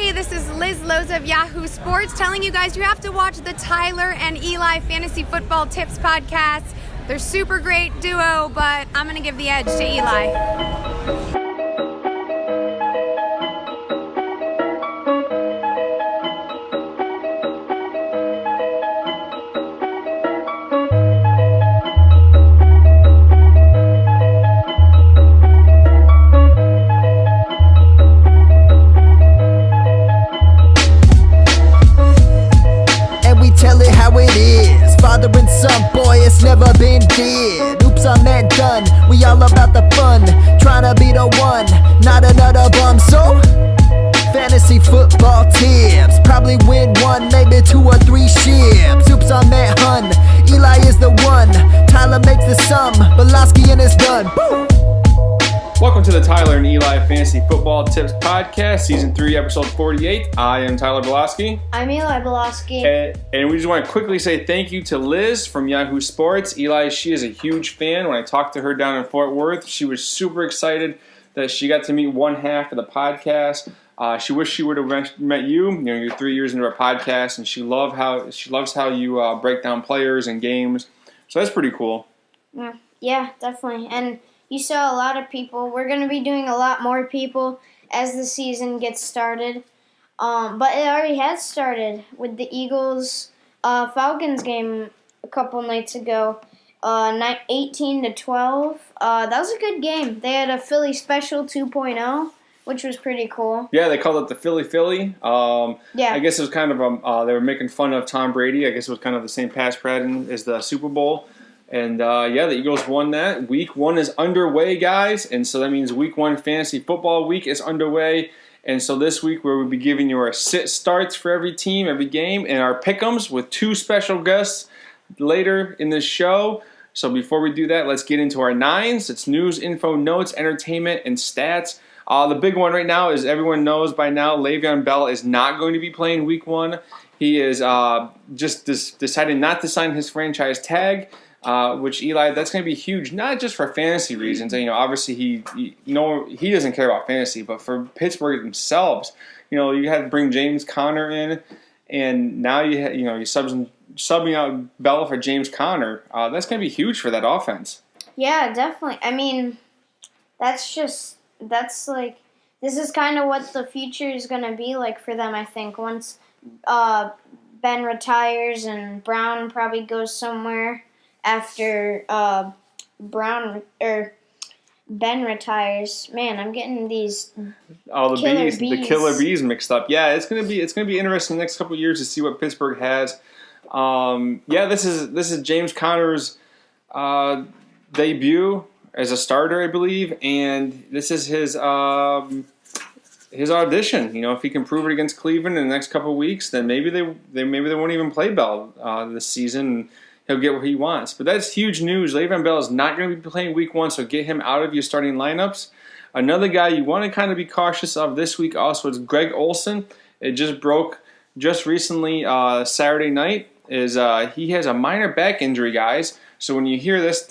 Hey, this is Liz Loza of Yahoo Sports telling you guys you have to watch the Tyler and Eli Fantasy Football Tips podcast. They're super great duo, but I'm going to give the edge to Eli. Father and son, boy, it's never been dead. Oops, I'm that done. We all about the fun, trying to be the one, not another bum. So, fantasy football tips, probably win one, maybe 2 or 3 ships. Oops, I'm that hun. Eli is the one. Tyler makes the sum. Belosky and it's done. Boom. Welcome to the Tyler and Eli Fantasy Football Tips Podcast, Season 3, Episode 48. I am Tyler Belosky. I'm Eli Belosky. And we just want to quickly say thank you to Liz from Yahoo Sports. Eli, she is a huge fan. When I talked to her down in Fort Worth, she was super excited that she got to meet one half of the podcast. She wished she would have met you. You know, you're 3 years into our podcast, and she loves how you break down players and games. So that's pretty cool. Yeah, definitely. And you saw a lot of people. We're going to be doing a lot more people as the season gets started. But it already has started with the Eagles-Falcons game a couple nights ago, 18-12. That was a good game. They had a Philly Special 2.0, which was pretty cool. Yeah, they called it the Philly. Yeah. I guess it was kind of they were making fun of Tom Brady. I guess it was kind of the same pass pattern as the Super Bowl. And, the Eagles won that. Week 1 is underway, guys. And so that means Week 1 Fantasy Football Week is underway. And so this week we'll be giving you our sit starts for every team, every game, and our pick'ems with 2 special guests later in the show. So before we do that, let's get into our 9s. It's news, info, notes, entertainment, and stats. The big one right now is everyone knows by now Le'Veon Bell is not going to be playing Week 1. He is just decided not to sign his franchise tag. Which Eli, that's going to be huge, not just for fantasy reasons. And, obviously he doesn't care about fantasy, but for Pittsburgh themselves, you had to bring James Conner in, and now you're subbing out Bell for James Conner. That's going to be huge for that offense. Yeah, definitely. I mean, this is kind of what the future is going to be like for them, I think. Once Ben retires and Brown probably goes somewhere. After Ben retires, man, I'm getting these the killer bees mixed up. Yeah, it's gonna be interesting the next couple of years to see what Pittsburgh has. This is James Conner's debut as a starter, I believe, and this is his audition. If he can prove it against Cleveland in the next couple of weeks, then maybe they won't even play Bell this season. He'll get what he wants. But that's huge news. Le'Veon Bell is not going to be playing Week 1, so get him out of your starting lineups. Another guy you want to kind of be cautious of this week also is Greg Olsen. It just broke just recently Saturday night. He has a minor back injury, guys. So when you hear this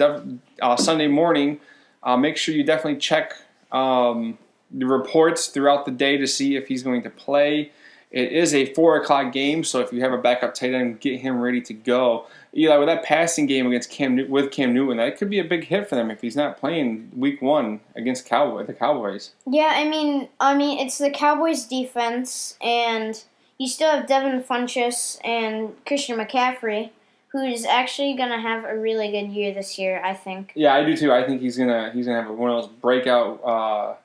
Sunday morning, make sure you definitely check the reports throughout the day to see if he's going to play. It is a 4 o'clock game, so if you have a backup tight end, get him ready to go. Eli, with that passing game against Cam Newton, that could be a big hit for them if he's not playing Week 1 against the Cowboys. Yeah, I mean, it's the Cowboys' defense, and you still have Devin Funchess and Christian McCaffrey, who's actually gonna have a really good year this year, I think. Yeah, I do too. I think he's gonna have one of those breakout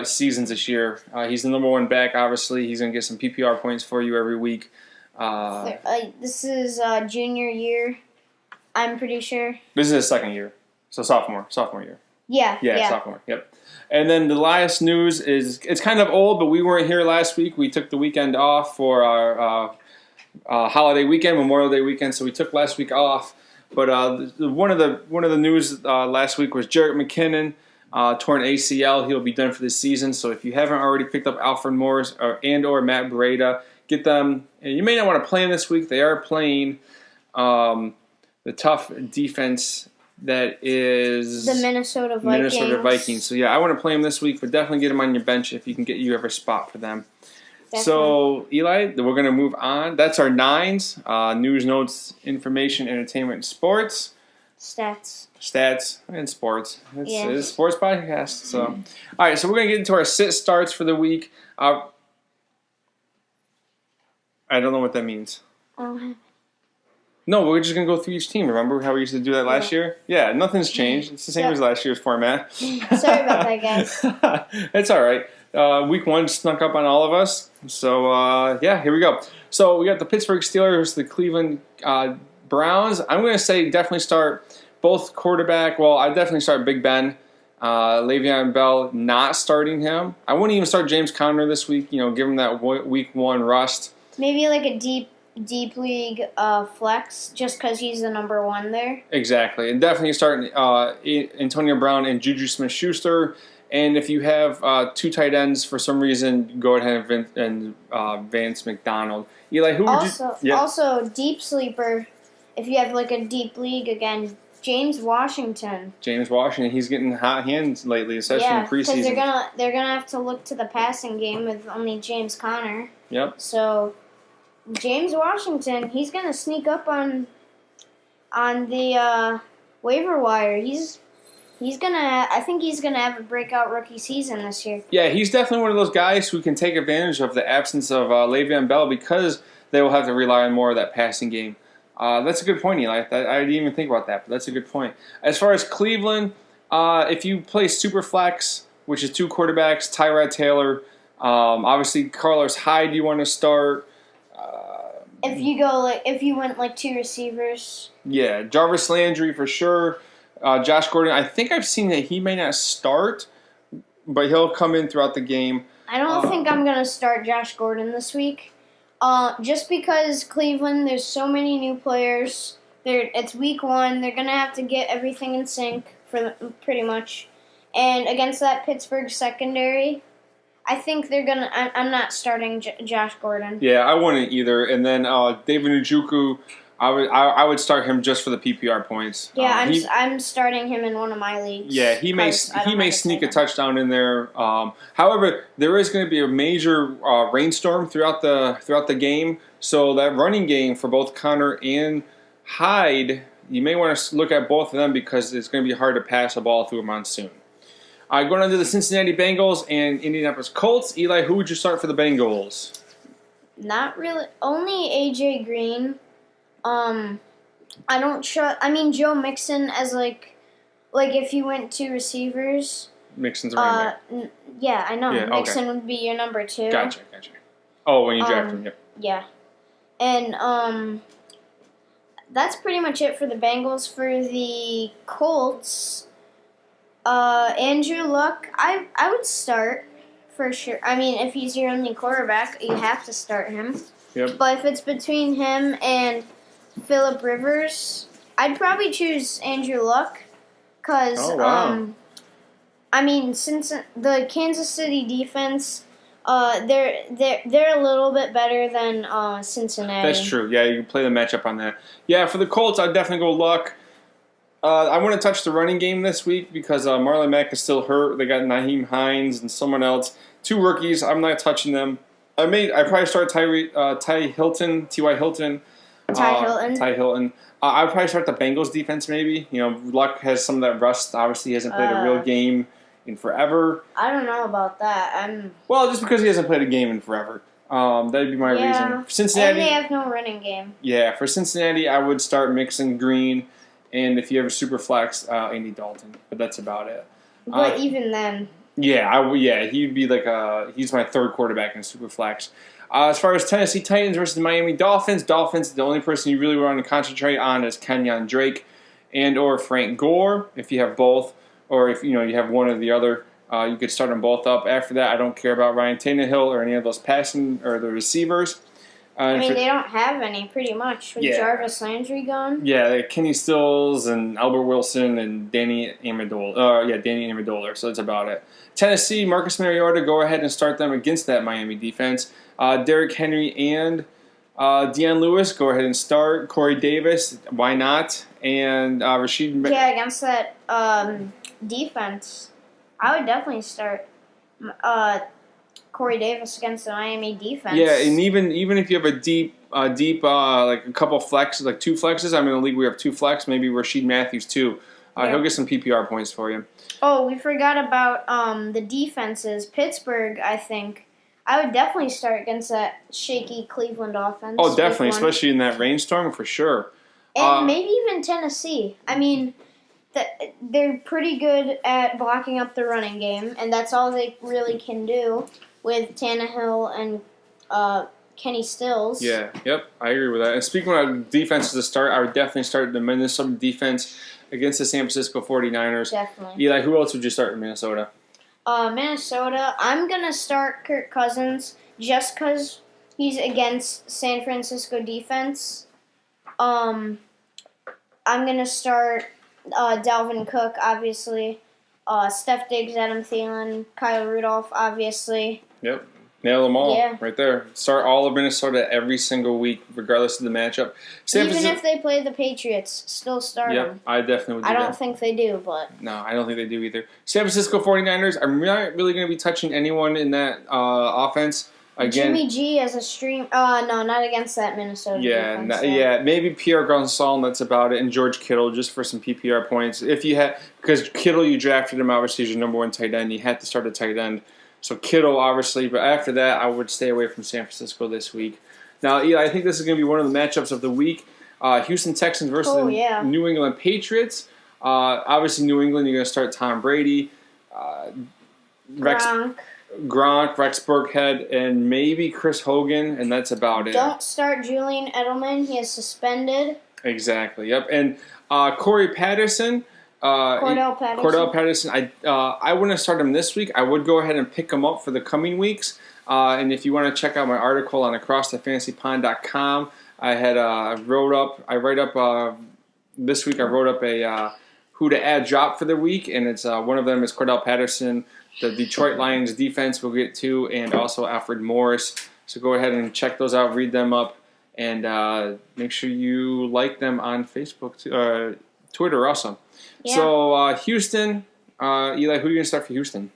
seasons this year. He's the number 1 back, obviously. He's going to get some PPR points for you every week. This is junior year, I'm pretty sure. This is his second year, so sophomore year. Yeah, sophomore, yep. And then the last news is, it's kind of old, but we weren't here last week. We took the weekend off for our holiday weekend, Memorial Day weekend, so we took last week off. But one of the news last week was Jerick McKinnon. Torn ACL. He'll be done for this season. So if you haven't already picked up Alfred Morris or Matt Breida, get them. And you may not want to play them this week. They are playing the tough defense that is the Minnesota Vikings. So yeah, I want to play them this week, but definitely get them on your bench if you can get you ever spot for them. So, Eli, we're going to move on. That's our 9s. News, notes, information, entertainment, and sports. Stats and sports. It's a sports podcast. So, all right. So we're gonna get into our sit starts for the week. I don't know what that means. No, we're just gonna go through each team. Remember how we used to do that last year? Yeah, nothing's changed. It's the same as last year's format. Sorry about that, guys. It's all right. Week 1 snuck up on all of us. So here we go. So we got the Pittsburgh Steelers, the Cleveland Browns. I'm gonna say definitely start both quarterback. Well, I definitely start Big Ben. Le'Veon Bell, not starting him. I wouldn't even start James Conner this week. Give him that week 1 rust. Maybe like a deep league flex, just because he's the number 1 there. Exactly, and definitely start Antonio Brown and Juju Smith-Schuster. And if you have 2 tight ends for some reason, go ahead and Vance McDonald. Eli, who would you? Yeah. Also, deep sleeper. If you have like a deep league again. James Washington, he's getting hot hands lately, especially in preseason. Because they're gonna have to look to the passing game with only James Conner. Yep. So James Washington, he's gonna sneak up on the waiver wire. I think he's gonna have a breakout rookie season this year. Yeah, he's definitely one of those guys who can take advantage of the absence of Le'Veon Bell because they will have to rely on more of that passing game. That's a good point, Eli. I didn't even think about that, but that's a good point. As far as Cleveland, if you play Superflex, which is 2 quarterbacks, Tyrod Taylor, obviously Carlos Hyde you want to start. If you went like 2 receivers. Yeah, Jarvis Landry for sure. Josh Gordon, I think I've seen that he may not start, but he'll come in throughout the game. I don't think I'm going to start Josh Gordon this week. Just because Cleveland, there's so many new players. It's week 1. They're going to have to get everything in sync pretty much. And against that Pittsburgh secondary, I think they're going to – I'm not starting Josh Gordon. Yeah, I wouldn't either. And then David Njoku, I would start him just for the PPR points. Yeah, I'm starting him in one of my leagues. Yeah, he may sneak a touchdown in there. However, there is going to be a major rainstorm throughout the game, so that running game for both Conner and Hyde, you may want to look at both of them because it's going to be hard to pass a ball through a monsoon. Going on to the Cincinnati Bengals and Indianapolis Colts. Eli, who would you start for the Bengals? Not really. Only AJ Green. I don't trust. I mean, Joe Mixon as like if you went 2 receivers. Mixon's a running back. Yeah, I know. Yeah, Mixon would be your number 2. Gotcha. Oh, when you draft him, yep. Yeah, and that's pretty much it for the Bengals. For the Colts, Andrew Luck, I would start for sure. I mean, if he's your only quarterback, you have to start him. Yep. But if it's between him and Phillip Rivers, I'd probably choose Andrew Luck because, I mean, since the Kansas City defense, they're a little bit better than Cincinnati. That's true. Yeah, you can play the matchup on that. Yeah, for the Colts, I'd definitely go Luck. I want to touch the running game this week because Marlon Mack is still hurt. They got Nyheim Hines and someone else. 2 rookies. I'm not touching them. I probably start Ty Hilton. Ty Hilton. I would probably start the Bengals defense maybe. Luck has some of that rust. Obviously, he hasn't played a real game in forever. I don't know about that. Well, just because he hasn't played a game in forever. That'd be my reason. Cincinnati. And they have no running game. Yeah, for Cincinnati, I would start Mixon, Green, and if you have a super flex, Andy Dalton. But that's about it. But even then. Yeah, he'd be he's my 3rd quarterback in super flex. As far as Tennessee Titans versus the Miami Dolphins, the only person you really want to concentrate on is Kenyon Drake and or Frank Gore, if you have both, or if you have one or the other, you could start them both up. After that, I don't care about Ryan Tannehill or any of those passing or the receivers. They don't have any, pretty much, with Jarvis Landry gone. Yeah, Kenny Stills and Albert Wilson and Danny Amendola. So that's about it. Tennessee, Marcus Mariota, go ahead and start them against that Miami defense. Derrick Henry and Deion Lewis, go ahead and start. Corey Davis, why not? And Rashid. Yeah, against that defense, I would definitely start Corey Davis against the Miami defense. Yeah, and even if you have a deep like a couple flexes, like 2 flexes. I'm in a league we have 2 flex, maybe Rashid Matthews too. He'll get some PPR points for you. Oh, we forgot about the defenses. Pittsburgh, I think. I would definitely start against that shaky Cleveland offense. Oh, definitely, especially in that rainstorm, for sure. And maybe even Tennessee. I mean, they're pretty good at blocking up the running game, and that's all they really can do with Tannehill and Kenny Stills. Yeah, yep, I agree with that. And speaking of defenses to start, I would definitely start the Minnesota defense against the San Francisco 49ers. Definitely. Eli, who else would you start in Minnesota? Minnesota, I'm going to start Kirk Cousins just because he's against San Francisco defense. I'm going to start Dalvin Cook, obviously. Steph Diggs, Adam Thielen, Kyle Rudolph, obviously. Yep. Nail them all Yeah. right there. Start all of Minnesota every single week, regardless of the matchup. Even if they play the Patriots, still start Yep, them. I definitely would do I that. don't think they do, but... No, I don't think they do either. San Francisco 49ers, I'm not really going to be touching anyone in that offense. Again, Jimmy G as a stream... no, not against that Minnesota defense. Maybe Pierre Garçon, that's about it, and George Kittle just for some PPR points. Because Kittle, you drafted him, obviously, as your number 1 tight end. You had to start a tight end. So Kittle, obviously, but after that, I would stay away from San Francisco this week. Now, Eli, I think this is going to be one of the matchups of the week. Houston Texans versus the New England Patriots. Obviously, New England, you're going to start Tom Brady, Gronk, Rex Burkhead, and maybe Chris Hogan, and that's about it. Don't start Julian Edelman. He is suspended. Exactly, yep. And Corey Patterson. Cordell Patterson. I wouldn't start him this week. I would go ahead and pick him up for the coming weeks. And if you want to check out my article on acrossthefantasypond.com, this week I wrote up a who to add drop for the week, and it's one of them is Cordell Patterson, the Detroit Lions defense we'll get to, and also Alfred Morris. So go ahead and check those out, read them up, and make sure you like them on Facebook, Twitter also. Yeah. So, Houston, Eli, who are you going to start for Houston?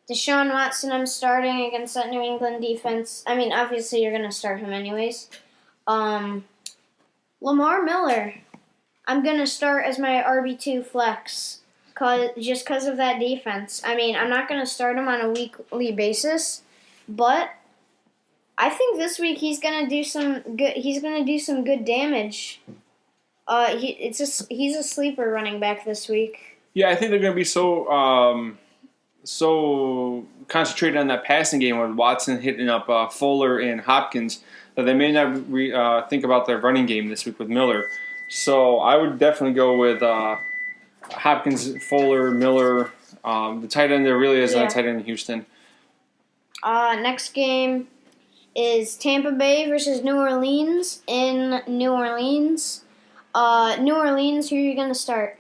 Deshaun Watson, I'm starting against that New England defense. I mean, obviously, you're going to start him anyways. Lamar Miller, I'm going to start as my RB2 flex just because of that defense. I mean, I'm not going to start him on a weekly basis, but I think this week he's going to do some good damage. He's a sleeper running back this week. Yeah, I think they're going to be so concentrated on that passing game with Watson hitting up Fuller and Hopkins that they may not think about their running game this week with Miller. So I would definitely go with Hopkins, Fuller, Miller. The tight end there really is a tight end in Houston. Next game is Tampa Bay versus New Orleans in New Orleans. New Orleans, who are you going to start?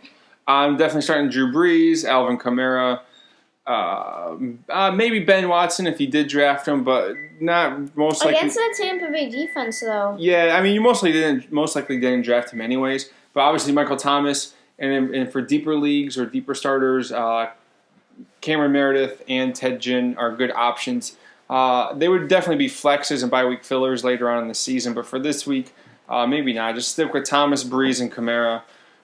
I'm definitely starting Drew Brees, Alvin Kamara, maybe Ben Watson if you did draft him, but not most likely. Against that Tampa Bay defense, though. Yeah, I mean, you most likely didn't draft him anyways. But obviously, Michael Thomas, and for deeper leagues or deeper starters, Cameron Meredith and Ted Ginn are good options. They would definitely be flexes and bye-week fillers later on in the season, but for this week, maybe not. Just stick with Thomas, Brees, and Kamara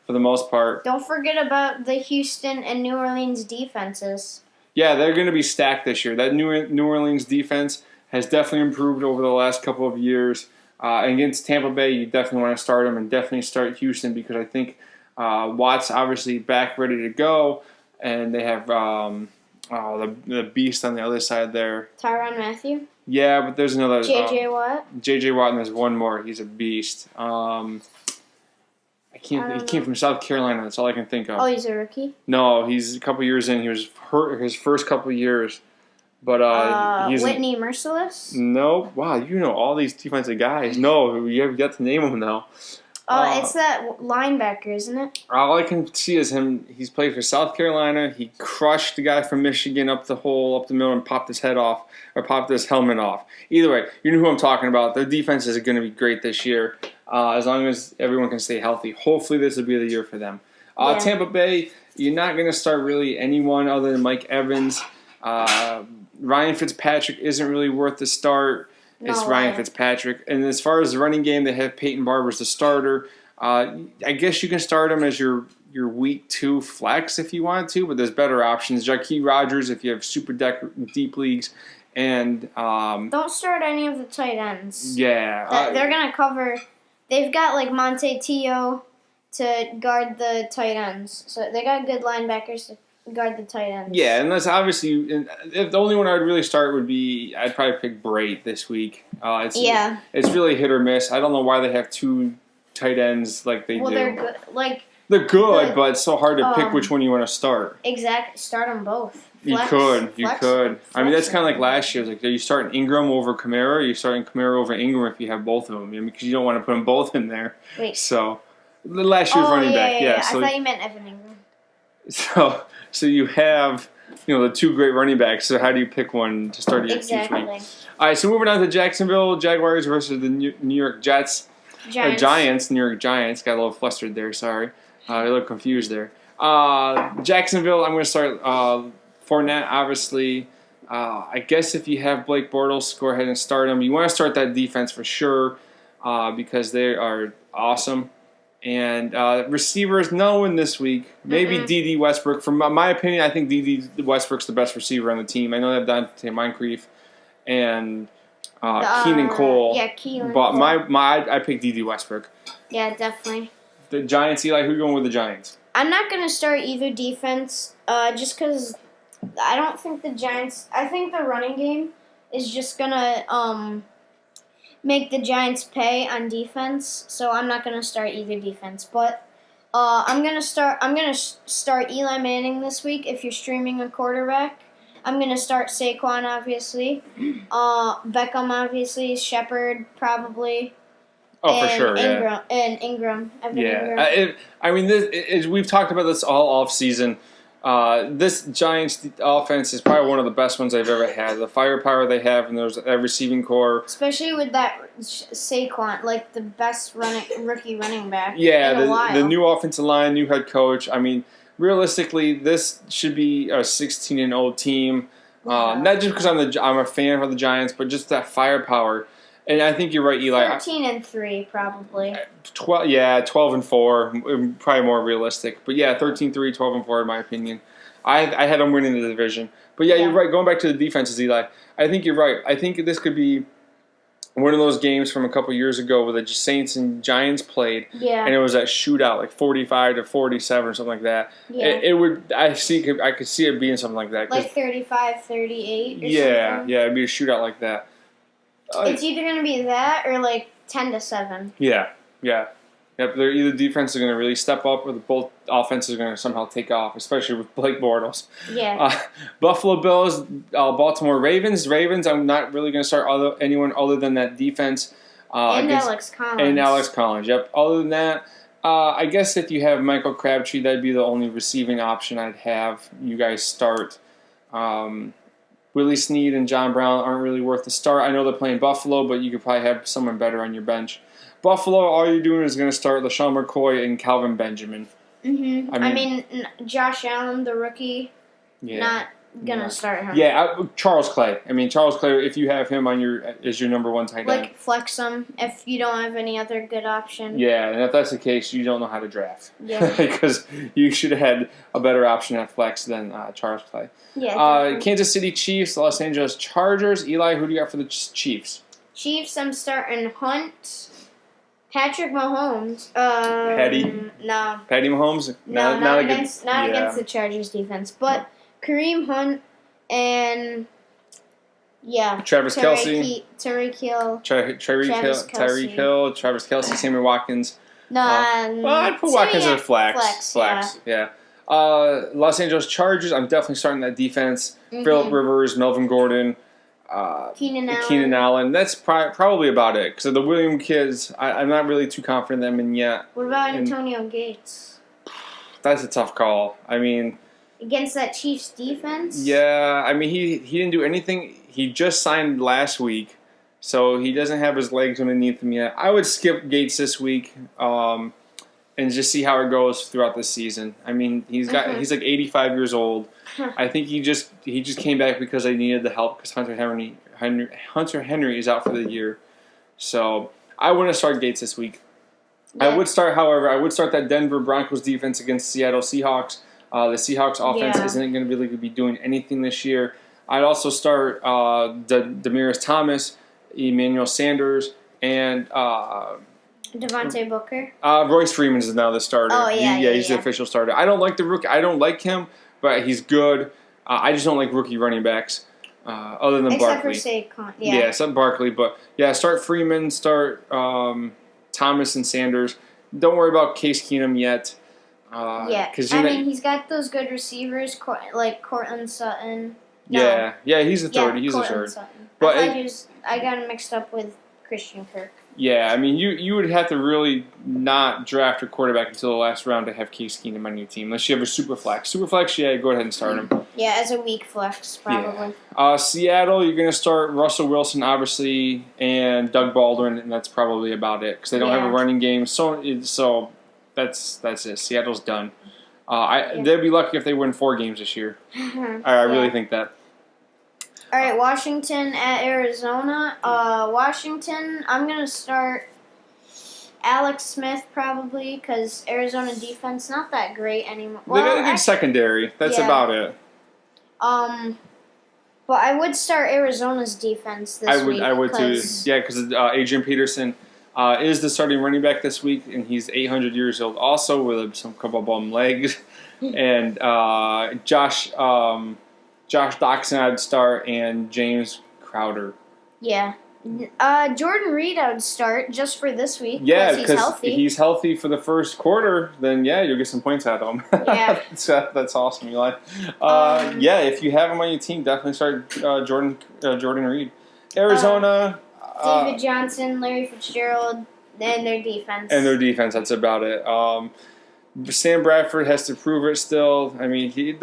for the most part. Don't forget about the Houston and New Orleans defenses. Yeah, they're going to be stacked this year. That New Orleans defense has definitely improved over the last couple of years. Against Tampa Bay, you definitely want to start them and definitely start Houston because I think Watt's obviously back ready to go, and they have the beast on the other side there. Tyrann Mathieu? Yeah, but there's another. J.J. Watt? J.J. Watt, and there's one more. He's a beast. He came from South Carolina. That's all I can think of. Oh, he's a rookie? No, he's a couple years in. He was hurt his first couple of years. But he's Whitney Merciless? No. Wow, you know all these defensive guys. No, you have yet to name them now. It's that linebacker, isn't it? All I can see is him. He's played for South Carolina. He crushed the guy from Michigan up the middle, and popped his head off, or popped his helmet off. Either way, you know who I'm talking about. Their defense is going to be great this year, as long as everyone can stay healthy. Hopefully, this will be the year for them. Tampa Bay, you're not going to start really anyone other than Mike Evans. Ryan Fitzpatrick isn't really worth the start. It's No Ryan way. Fitzpatrick. And as far as the running game, they have Peyton Barber as the starter. I guess you can start him as your week 2 flex if you want to, but there's better options. Jaquez Rogers if you have super deep leagues. And Don't start any of the tight ends. yeah. They're going to cover. They've got like Monte Teo to guard the tight ends. So they got good linebackers to guard the tight ends. Yeah, and that's obviously if the only one I would really start would be I'd probably pick Brait this week. It's really hit or miss. I don't know why they have 2 tight ends like they do. They're good. They're good, Good. but it's so hard to pick which one you want to start. Exactly. Start them both. You Flex- could. flex- I mean, that's flex kind of like them. last year. Like, are you starting Ingram over Kamara? Or are you starting Kamara over Ingram if you have both of them? I mean, because you don't want to put them both in there. Wait. So, the last year's running back, Yeah. So, I thought you meant Evan Ingram. so you have the 2 great running backs. So how do you pick one to start each week? Exactly. All right, so moving on to Jacksonville Jaguars versus the New York Jets. Giants. New York Giants. Got a little flustered there, sorry. A little confused there. Jacksonville, I'm going to start Fournette, obviously. I guess if you have Blake Bortles, go ahead and start him. You want to start that defense for sure because they are awesome. And receivers, no one this week. Maybe D.D. Westbrook. From my opinion, I think D.D. Westbrook's the best receiver on the team. I know they have Dante Moncrief and Keenan Cole. Yeah, Keenan But Cole. I picked D.D. Westbrook. Yeah, definitely. The Giants, Eli, who are you going with the Giants? I'm not going to start either defense just because I don't think the Giants... I think the running game is just going to make the Giants pay on defense, so I'm not going to start either defense. But I'm going to start Eli Manning this week if you're streaming a quarterback. I'm going to start Saquon, obviously. Beckham, obviously. Shepard, probably. Oh, for And sure, Ingram, And Ingram. Evan Ingram. Yeah. We've talked about this all off season. This Giants offense is probably one of the best ones I've ever had. The firepower they have, and there's that receiving core. Especially with that Saquon, like the best rookie running back Yeah, in a while. the new offensive line, new head coach. I mean, realistically, this should be a 16-0 team. Not just because I'm a fan of the Giants, but just that firepower. And I think you're right, Eli. 13-3, probably. 12-4, probably more realistic. But yeah, 13-3, 12-4 in my opinion. I had them winning the division. But yeah, you're right. Going back to the defenses, Eli, I think you're right. I think this could be one of those games from a couple years ago where the Saints and Giants played, Yeah. and it was that shootout, like 45-47 or something like that. Yeah. It would. I could see it being something like that. 'cause- Like 35-38 or yeah, something. yeah, it'd be a shootout like that. It's either going to be that or like 10-7. Yeah. Yep, either defense is going to really step up, or both offenses are going to somehow take off, especially with Blake Bortles. Yeah. Buffalo Bills, Baltimore Ravens. I'm not really going to start anyone other than that defense. And Alex Collins. And Alex Collins, yep. Other than that, I guess if you have Michael Crabtree, that'd be the only receiving option I'd have you guys start. Willie Snead and John Brown aren't really worth the start. I know they're playing Buffalo, but you could probably have someone better on your bench. Buffalo, all you're doing is going to start LaShawn McCoy and Calvin Benjamin. Mm-hmm. I mean, Josh Allen, the rookie, not going to start him. Yeah, Charles Clay. I mean, Charles Clay, if you have him on as your number one tight end. Like, flex him if you don't have any other good option. Yeah, and if that's the case, you don't know how to draft. Yeah. Because you should have had a better option at flex than Charles Clay. Yeah. Kansas City Chiefs, Los Angeles Chargers. Eli, who do you got for the Chiefs? Chiefs, I'm starting Hunt. Patrick Mahomes. Patty? No. Patty Mahomes? No, not against the Chargers defense. But Kareem Hunt and Travis Kelce. Tyreek Hill. Tyreek Hill, Travis Kelce, Sammy Watkins. No. Well, I'd put Watkins in flex. Yeah. Los Angeles Chargers, I'm definitely starting that defense. Mm-hmm. Phillip Rivers, Melvin Gordon. Keenan Allen. That's probably about it. Because the William kids, I'm not really too confident in them in yet. What about Antonio Gates? That's a tough call. I mean, against that Chiefs defense? Yeah, I mean, he didn't do anything. He just signed last week, so he doesn't have his legs underneath him yet. I would skip Gates this week and just see how it goes throughout the season. I mean, he's like 85 years old. I think he just came back because they needed the help because Hunter Henry is out for the year. So I wouldn't start Gates this week. Yeah. I would start that Denver Broncos defense against Seattle Seahawks. The Seahawks offense isn't going to really be doing anything this year. I'd also start Demaryius Thomas, Emmanuel Sanders, and Devontae Booker. Royce Freeman is now the starter. Oh, yeah, He's the official starter. I don't like the rookie. I don't like him, but he's good. I just don't like rookie running backs, other than Except Barkley. for Saquon. Yeah, except Barkley. But yeah, start Freeman, start Thomas and Sanders. Don't worry about Case Keenum yet. He's got those good receivers like Cortland Sutton. Yeah, he's a third. He's a third. Sutton. But I got him mixed up with Christian Kirk. Yeah, I mean, you would have to really not draft a quarterback until the last round to have Case Keenum on your team, unless you have a super flex. Super flex, yeah, go ahead and start him. Yeah, as a weak flex, probably. Yeah. Seattle, you're going to start Russell Wilson, obviously, and Doug Baldwin, and that's probably about it because they don't have a running game. So that's it. Seattle's done. They'd be lucky if they win 4 games this year. I really think that. All right, Washington at Arizona. Washington, I'm going to start Alex Smith probably because Arizona defense not that great anymore. They got a good secondary. That's about it. But I would start Arizona's defense this week. I would too. Yeah, because Adrian Peterson is the starting running back this week, and he's 800 years old also with some couple bum legs. And Josh Doxson I'd start, and James Crowder. Yeah. Jordan Reed I would start just for this week. Yeah, because he's healthy for the first quarter. Then you'll get some points out of him. Yeah, that's awesome, Eli. If you have him on your team, definitely start Jordan Reed. Arizona. David Johnson, Larry Fitzgerald, and their defense. That's about it. Sam Bradford has to prove it still. I mean, you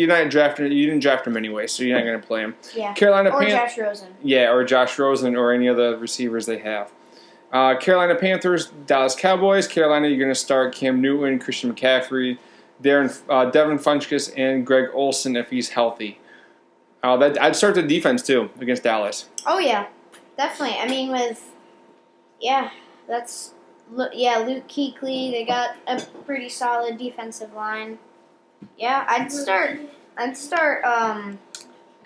didn't draft him anyway, so you're not going to play him. Yeah. Josh Rosen. Yeah, or Josh Rosen or any of the receivers they have. Carolina Panthers, Dallas Cowboys. Carolina, you're going to start Cam Newton, Christian McCaffrey, Devin Funchess, and Greg Olsen if he's healthy. I'd start the defense too against Dallas. Oh yeah, definitely. I mean, Luke Kuechly. They got a pretty solid defensive line. Yeah, I'd start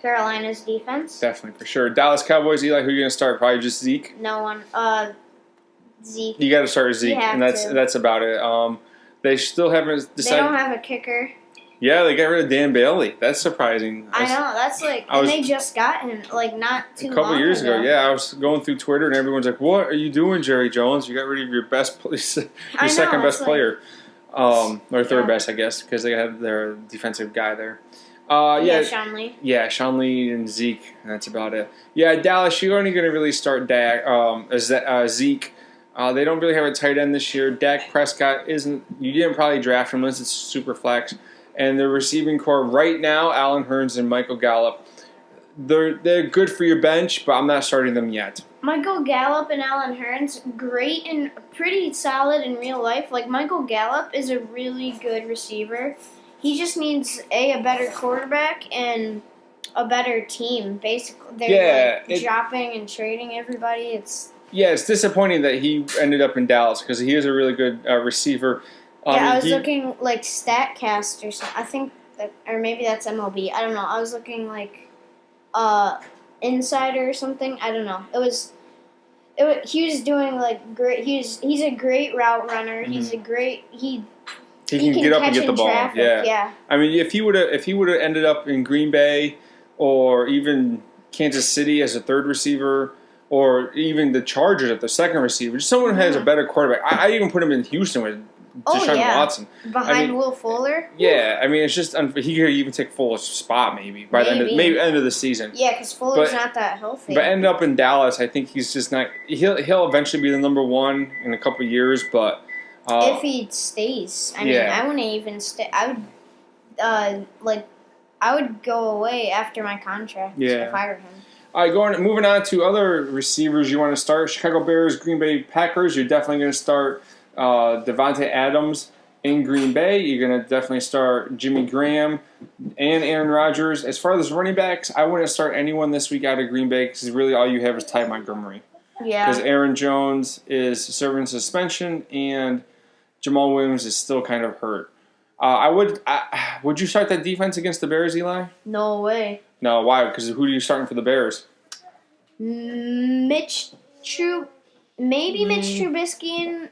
Carolina's defense. Definitely, for sure. Dallas Cowboys, Eli, who are you going to start? Probably just Zeke? No one. Zeke. You got to start Zeke, and that's about it. They still haven't decided. They don't have a kicker. Yeah, they got rid of Dan Bailey. That's surprising. I know. That's they just got him, not too long ago. A couple years ago, yeah. I was going through Twitter, and everyone's like, what are you doing, Jerry Jones? You got rid of your second best player. Or third best, I guess, because they have their defensive guy there. Sean Lee. Yeah, Sean Lee and Zeke, and that's about it. Yeah, Dallas, you're only going to really start Zeke. They don't really have a tight end this year. Dak Prescott you didn't probably draft him unless it's super flex. And the receiving core right now, Allen Hurns and Michael Gallup, they're good for your bench, but I'm not starting them yet. Michael Gallup and Allen Hurns, great and pretty solid in real life. Michael Gallup is a really good receiver. He just needs a better quarterback and a better team. Basically, they're dropping and trading everybody. It's disappointing that he ended up in Dallas because he is a really good receiver. I was looking StatCast or something. I think or maybe that's MLB. I don't know. I was looking Insider or something. I don't know. He was doing great. He's a great route runner. Mm-hmm. He's a great he can get up and get the ball. Traffic, yeah. I mean, if he would have ended up in Green Bay or even Kansas City as a third receiver, or even the Chargers at the second receiver, just someone who has a better quarterback. I even put him in Houston with Deshaun Watson. Behind Will Fuller? Yeah, I mean, it's just he could even take Fuller's spot maybe by the end of the season. Yeah, because Fuller's not that healthy. But end up in Dallas, I think he's just not. He'll eventually be the number one in a couple of years, but if he stays, I mean, I wouldn't even stay. I would go away after my contract if I were him. All right, moving on to other receivers you want to start. Chicago Bears, Green Bay Packers. You're definitely going to start Devontae Adams In Green Bay, you're going to definitely start Jimmy Graham and Aaron Rodgers. As far as running backs, I wouldn't start anyone this week out of Green Bay because really all you have is Ty Montgomery. Because Yeah. Aaron Jones is serving suspension and Jamal Williams is still kind of hurt. Would you start that defense against the Bears, Eli? No way. No, why? Because who are you starting for the Bears? Mitch Trubisky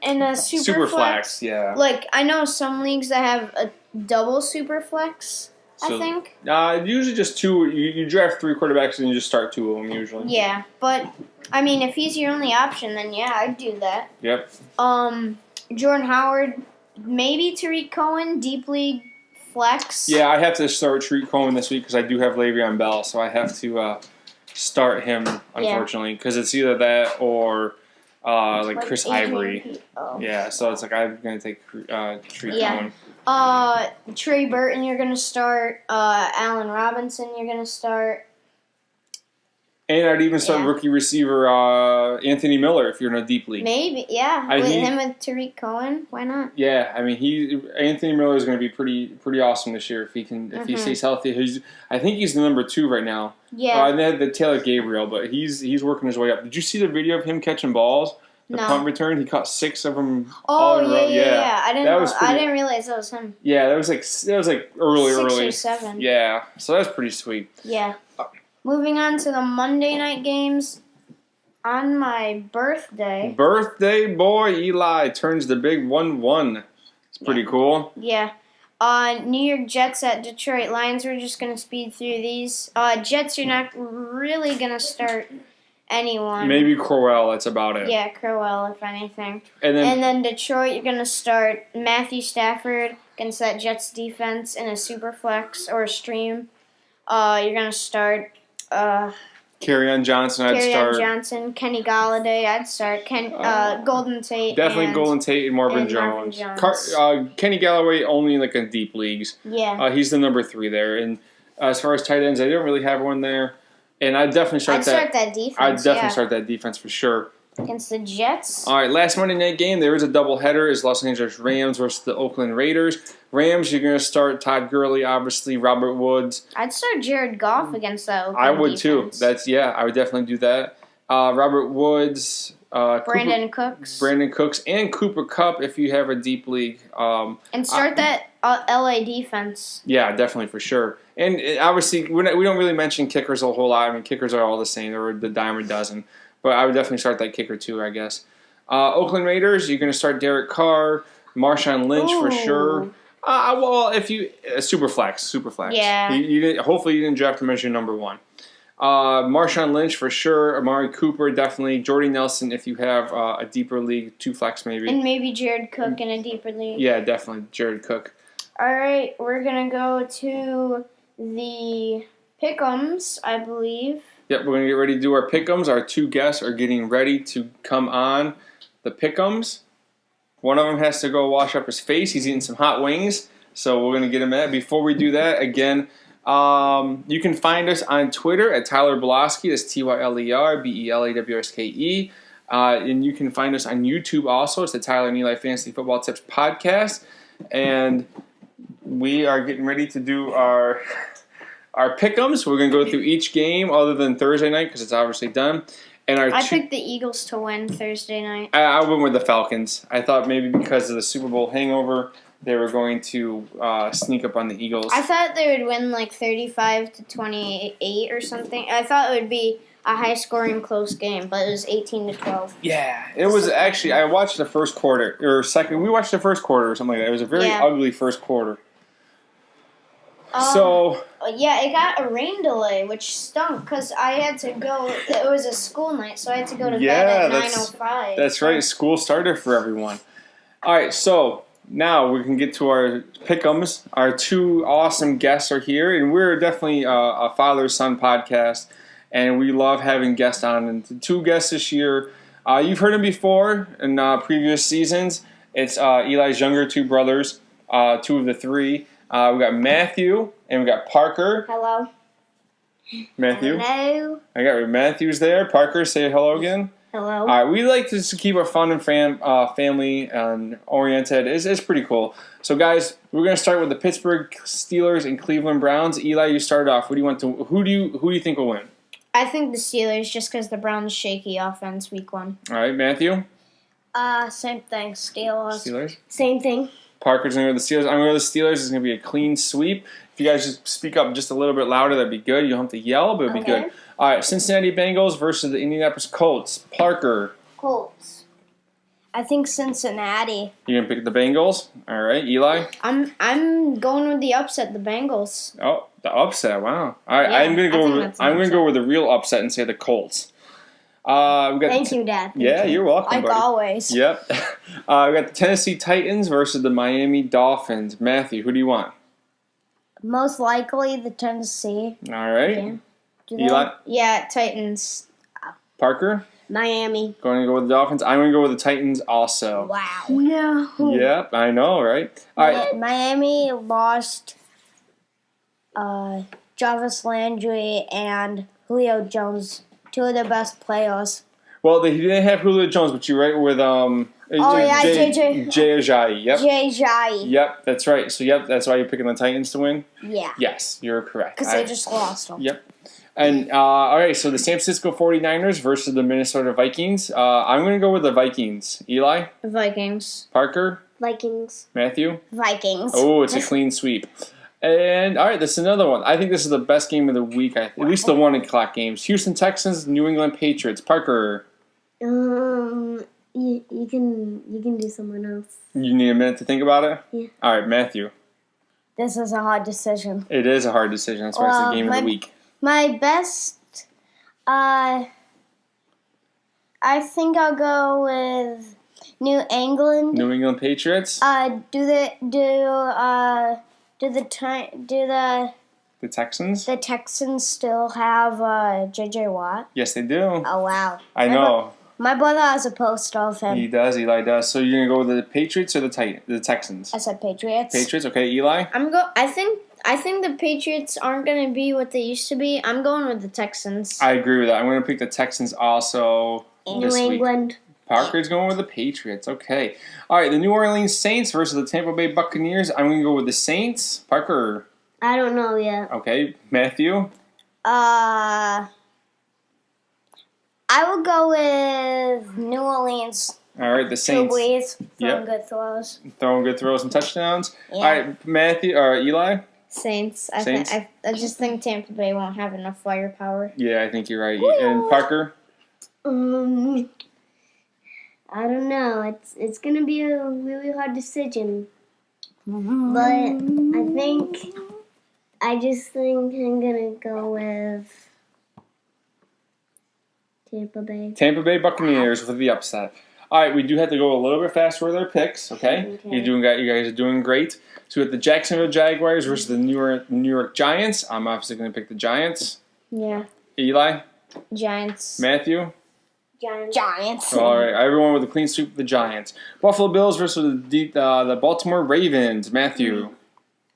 in a super flex. Yeah. Like, I know some leagues that have a double super flex, I So- think. Usually just two. You draft 3 quarterbacks and you just start 2 of them usually. Yeah, but, I mean, if he's your only option, then yeah, I'd do that. Yep. Jordan Howard, maybe Tariq Cohen, deep league flex. Yeah, I have to start Tariq Cohen this week because I do have Le'Veon Bell, so I have to start him, unfortunately, because it's either that or like Chris Adrian Ivory. Pete- Oh. Yeah, so it's like I'm going to take Tariq Yeah. Cohen. Trey Burton, you're gonna start. Allen Robinson, you're gonna start. And I'd even start Yeah. rookie receiver Anthony Miller if you're in a deep league. Maybe, yeah. I With think- him with Tariq Cohen, why not? Yeah, I mean Anthony Miller is going to be pretty awesome this year if he stays healthy. I think he's the number 2 right now. Yeah. And they had the Taylor Gabriel, but he's working his way up. Did you see the video of him catching balls? The No. punt return, he caught 6 of them. Oh all in a row. yeah. I didn't. That was I pretty- didn't realize that was him. Yeah, that was like early. 6 or 7. Yeah, so that's pretty sweet. Yeah. Moving on to the Monday night games. On my birthday. Birthday boy Eli turns the big 1-1. It's pretty cool. Yeah. New York Jets at Detroit Lions. We're just gonna speed through these. Jets, you're not really gonna start anyone. Maybe Crowell. That's about it. Yeah, Crowell, if anything. And then And then Detroit, you're going to start Matthew Stafford against that Jets defense in a super flex or a stream. You're going to start Kerryon Johnson. I'd Kerryon start. Johnson, Kenny Galladay. I'd start Golden Tate. Definitely and, Golden Tate and Marvin and Marvin Jones. Jones. Kenny Galloway only in like in deep leagues. Yeah. He's the number 3 there. And as far as tight ends, I don't really have one there. And I'd definitely start I'd start that defense. I'd definitely start that defense for sure. Against the Jets. All right, last Monday night game, there is a doubleheader. Is Los Angeles Rams versus the Oakland Raiders. Rams, you're going to start Todd Gurley, obviously, Robert Woods. I'd start Jared Goff against that Oakland I would defense. too. I would definitely do that. Robert Woods, Brandon Cooks. Brandon Cooks, and Cooper Kupp if you have a deep league. And start that LA defense. Yeah, definitely for sure. And obviously, we don't really mention kickers a whole lot. I mean, kickers are all the same. They're the dime a dozen. But I would definitely start that kicker too, I guess. Oakland Raiders, you're going to start Derek Carr, Marshawn Lynch for sure. Well, if you super flex. Yeah. Hopefully you didn't draft him as your number 1. Marshawn Lynch for sure. Amari Cooper definitely. Jordy Nelson if you have a deeper league, 2 flex maybe. And maybe Jared Cook in a deeper league. Yeah, definitely Jared Cook. All right, we're going to go to the Pick'ems, I believe. Yep, we're going to get ready to do our pick'ems. Our 2 guests are getting ready to come on the pick'ems. One of them has to go wash up his face. He's eating some hot wings, so we're going to get him that. Before we do that, again, you can find us on Twitter at Tyler Belowski. That's TYLER BELAWSKE. And you can find us on YouTube also. It's the Tyler and Eli Fantasy Football Tips podcast. And we are getting ready to do our pick'ems. We're going to go through each game other than Thursday night because it's obviously done. And I picked the Eagles to win Thursday night. I went with the Falcons. I thought maybe because of the Super Bowl hangover, they were going to sneak up on the Eagles. I thought they would win like 35-28 or something. I thought it would be a high-scoring, close game, but it was 18-12. Yeah, it was actually. I watched the first quarter or second. We watched the first quarter or something like that. It was a very ugly first quarter. Yeah, it got a rain delay, which stunk because I had to go. It was a school night, so I had to go to bed at 9:05. That's right. School started for everyone. All right, so now we can get to our pick'ems. Our 2 awesome guests are here, and we're definitely a father-son podcast, and we love having guests on. And the 2 guests this year, you've heard them before in previous seasons. It's Eli's younger 2 brothers, 2 of the 3. We got Matthew and we got Parker. Hello. Matthew. Hello. I got Matthew's there. Parker, say hello again. Hello. All right, we like to just keep it fun and family and oriented. It's pretty cool. So, guys, we're gonna start with the Pittsburgh Steelers and Cleveland Browns. Eli, you start off. Who do you think will win? I think the Steelers, just because the Browns' shaky offense week 1. All right, Matthew. Same thing. Steelers. Steelers. Same thing. Parker's gonna go with the Steelers. I'm gonna go with the Steelers. It's gonna be a clean sweep. If you guys just speak up just a little bit louder, that'd be good. You don't have to yell, but it'd be Okay. good. All right, Cincinnati Bengals versus the Indianapolis Colts. Parker, Colts. I think Cincinnati. you're gonna pick the Bengals. All right, Eli. I'm going with the upset, the Bengals. Oh, the upset! Wow. All right, Yeah, I'm gonna I go. think With, that's an I'm gonna upset. go with the real upset and say the Colts. We got Thank you, Dad. Thank Yeah, you. you're welcome, Like buddy. always. Yep. We got the Tennessee Titans versus the Miami Dolphins. Matthew, who do you want? Most likely the Tennessee. All right, Yeah. Do they- Eli, Yeah, Titans. Parker, Miami. going to go with the Dolphins. I'm going to go with the Titans also. Wow. No. Yep, I know, right? All right. Miami lost Jarvis Landry and Julio Jones, 2 of their best players. Well, he didn't have Julio Jones, but you're right with yeah, Jay Ajayi. Yep. Jay Ajayi. Yep, that's right. So that's why you're picking the Titans to win. Yeah. Yes, you're correct. Because they just lost them. Yep. And all right, so the San Francisco 49ers versus the Minnesota Vikings. I'm going to go with the Vikings. Eli, Vikings. Parker, Vikings. Matthew. Vikings. Oh, it's a clean sweep. And all right, this is another one. I think this is the best game of the week. At least the 1 o'clock games. Houston Texans, New England Patriots. Parker, You can do someone else. you need a minute to think about it. Yeah. All right, Matthew. This is a hard decision. It is a hard decision. That's why it's the game of the week. My best, I think I'll go with New England. New England Patriots. The Texans. The Texans still have J.J. Watt? Yes, they do. Oh wow! I know. My brother has a poster of him. He does. Eli does. So you're gonna go with the Patriots or the Texans? I said Patriots. Patriots. Okay, Eli. I think the Patriots aren't going to be what they used to be. I'm going with the Texans. I agree with that. I'm gonna pick the Texans also this week. Parker's going with the Patriots. Okay. All right. The New Orleans Saints versus the Tampa Bay Buccaneers. I'm gonna go with the Saints. Parker. I don't know yet. Okay. Matthew. I will go with New Orleans. All right. The Saints. Brees Yep. from good throws. Throwing good throws and touchdowns. Yeah. All right. Matthew or Eli. Saints. Saints? I just think Tampa Bay won't have enough firepower. Yeah, I think you're right. And Parker. I don't know. It's gonna be a really hard decision, but I just think I'm gonna go with Tampa Bay. Tampa Bay Buccaneers with the upset. All right, we do have to go a little bit faster with our picks. Okay, Okay. You guys are doing great. So we have the Jacksonville Jaguars versus the New York Giants. I'm obviously going to pick the Giants. Yeah. Eli, Giants. Matthew. Giants. All right, everyone with a clean sweep of the Giants. Buffalo Bills versus the Baltimore Ravens. Matthew.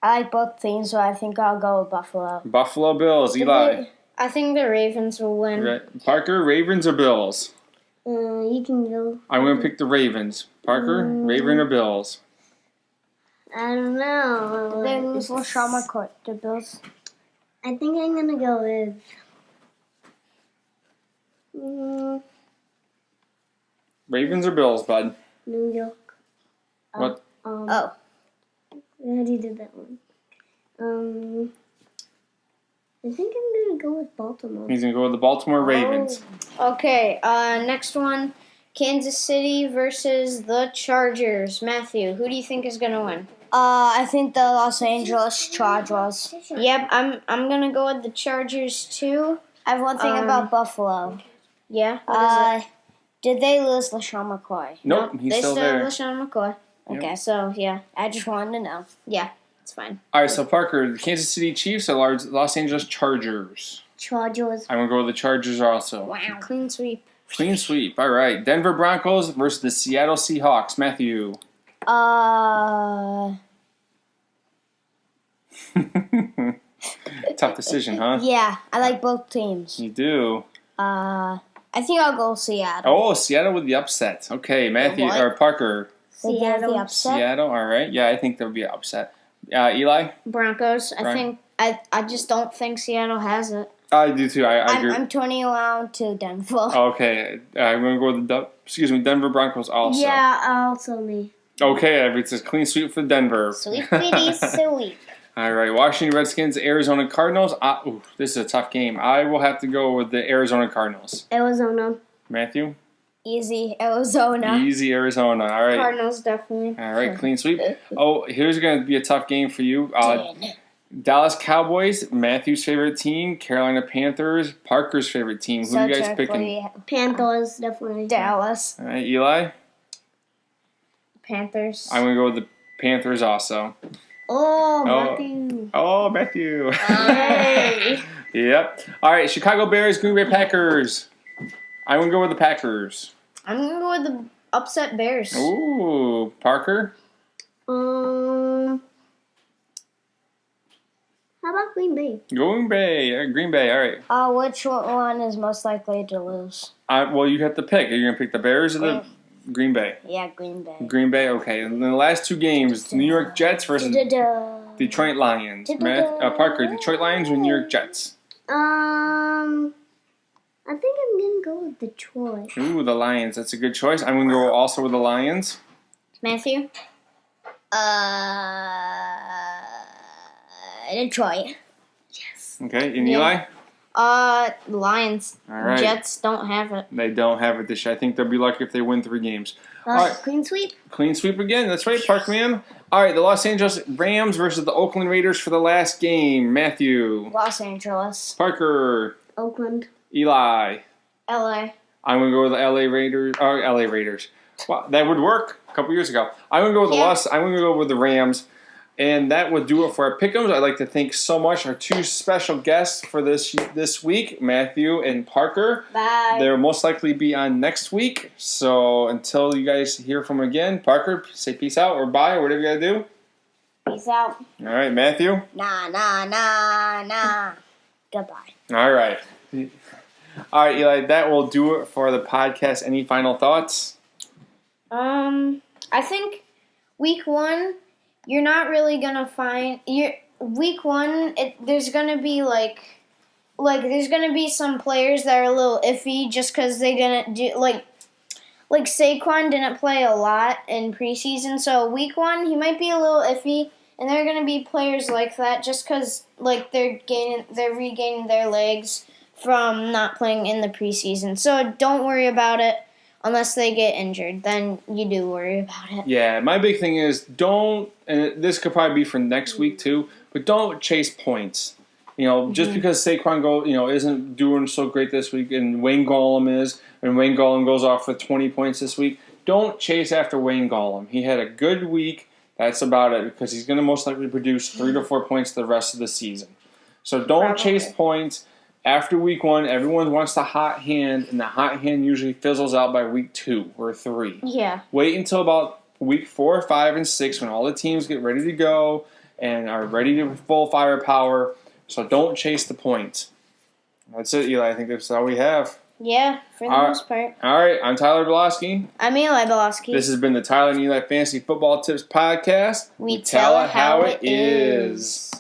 I like both teams, so I think I'll go with Buffalo. Buffalo Bills. Eli. I think the Ravens will win. Right. Parker, Ravens or Bills? You can go. I'm going to pick the Ravens. Parker, Raven or Bills? I don't know. They lose LaShawn McCoy. The Bills. I think I'm gonna go with. Ravens or Bills, bud? New York. What? Oh. I already did that one. I think I'm gonna go with Baltimore. He's going to go with the Baltimore Ravens. Okay, next one. Kansas City versus the Chargers. Matthew, who do you think is going to win? I think the Los Angeles Chargers. Yep, I'm going to go with the Chargers too. I have one thing about Buffalo. Yeah? What is it? Did they lose LaShawn McCoy? Nope, he's they still there. have LaShawn McCoy. Yep. Okay, so yeah, I just wanted to know. Yeah, it's fine. All right, so Parker, the Kansas City Chiefs or Los Angeles Chargers? Chargers. I'm going to go with the Chargers also. Wow. Clean sweep. Clean sweep. All right. Denver Broncos versus the Seattle Seahawks. Matthew. Uh, Tough decision, huh? Yeah, I like both teams. You do. I think I'll go Seattle. Oh, Seattle with the upset. Okay, Matthew What? or Parker. Seattle. The upset. Seattle. All right. Yeah, I think there would be an upset. Eli. Broncos. I Bron- think. I just don't think Seattle has it. I do too. I agree. I'm turning around to Denver. Okay, I'm gonna go with the Denver Broncos also. Yeah, also me. Okay, it's a clean sweep for Denver. Sweet, pretty, sweet. All right, Washington Redskins, Arizona Cardinals. This is a tough game. I will have to go with the Arizona Cardinals. Arizona. Matthew? Easy, Arizona. Easy Arizona. All right. Cardinals definitely. All right, clean sweep. Oh, here's going to be a tough game for you. Dallas Cowboys, Matthew's favorite team. Carolina Panthers, Parker's favorite team. Who are you guys picking? Panthers, definitely. Dallas. All right, Eli? Panthers. I'm going to go with the Panthers also. Oh, Oh. Matthew. Oh, Matthew. Yay. Yep. All right, Chicago Bears, Green Bay Packers. I'm going to go with the Packers. I'm going to go with the upset Bears. Ooh, Parker? How about Green Bay? Green Bay, all right. Which one is most likely to lose? Well, you have to pick. Are you going to pick the Bears or the Green Bay? Yeah, Green Bay. Green Bay, okay. And then the last two games, New York Jets versus Detroit Lions. Parker, Detroit Lions or New York Jets? I think I'm gonna go with Detroit. Ooh, the Lions. That's a good choice. I'm going to go also with the Lions. Matthew? Detroit. Okay, and Yeah. Eli? Lions. All right. Jets don't have it. They don't have it this year. I think they'll be lucky if they win 3 games. All right. Clean sweep. Clean sweep again. That's right, Parkman. All right, the Los Angeles Rams versus the Oakland Raiders for the last game. Matthew. Los Angeles. Parker. Oakland. Eli. LA. I'm going to go with the LA Raiders. Wow, that would work a couple years ago. I'm going to go with I'm going to go with the Rams. And that would do it for our pick'ems. I'd like to thank so much our 2 special guests for this week, Matthew and Parker. Bye. They'll most likely be on next week. So until you guys hear from them again, Parker, say peace out or bye or whatever you got to do. Peace out. All right, Matthew. Nah. Goodbye. All right. All right, Eli, that will do it for the podcast. Any final thoughts? I think week 1, you're not really gonna find week 1. There's gonna be there's gonna be some players that are a little iffy just because they didn't do like Saquon didn't play a lot in preseason, so week 1 he might be a little iffy, and there are gonna be players like that just because they're regaining their legs from not playing in the preseason. So don't worry about it. Unless they get injured, then you do worry about it. Yeah, my big thing is and this could probably be for next week too, but don't chase points. Just because Saquon isn't doing so great this week, and Wayne Gallum is, and Wayne Gallum goes off for 20 points this week, don't chase after Wayne Gallum. He had a good week. That's about it, because he's going to most likely produce 3 to 4 points the rest of the season. So don't chase points. After week 1, everyone wants the hot hand, and the hot hand usually fizzles out by week 2 or 3. Yeah. Wait until about week 4, 5, and 6 when all the teams get ready to go and are ready to full firepower. So don't chase the points. That's it, Eli. I think that's all we have. Yeah, for the most part. All right, I'm Tyler Belosky. I'm Eli Belosky. This has been the Tyler and Eli Fantasy Football Tips Podcast. We tell it how it is.